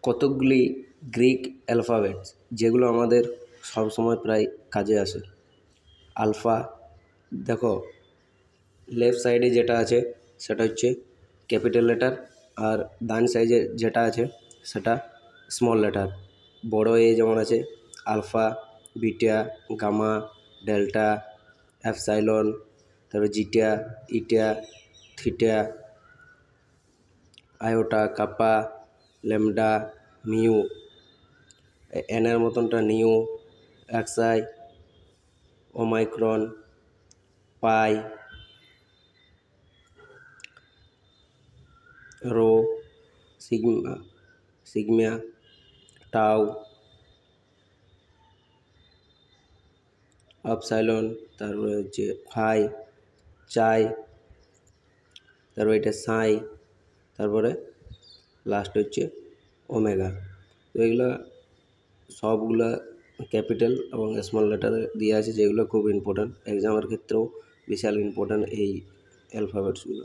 কতকগুলি Greek alphabets যেগুলো আমাদের সবসময় প্রায় কাজে আসে। আলফা, দেখো লেফট সাইডে যেটা আছে সেটা হচ্ছে ক্যাপিটাল লেটার, আর ডান সাইডে যেটা আছে সেটা স্মল লেটার। বড় এ যেমন আছে alpha, beta, gamma, delta, epsilon, তারপর zeta, eta, theta, iota, kappa, lambda, mu. এনের মতনটা nu, xi, omicron, pi, rho, sigma, tau, upsilon, তারপরে হচ্ছে ফাই, চাই, তারপরে এটা সাই, তারপরে লাস্ট হচ্ছে ওমেগা। তো এগুলো সবগুলা ক্যাপিটাল এবং স্মল লেটারে দিয়ে আছে, যেগুলো খুব ইম্পর্ট্যান্ট, এক্সামের ক্ষেত্রেও বিশাল ইম্পর্ট্যান্ট এই অ্যালফাবেটসগুলো।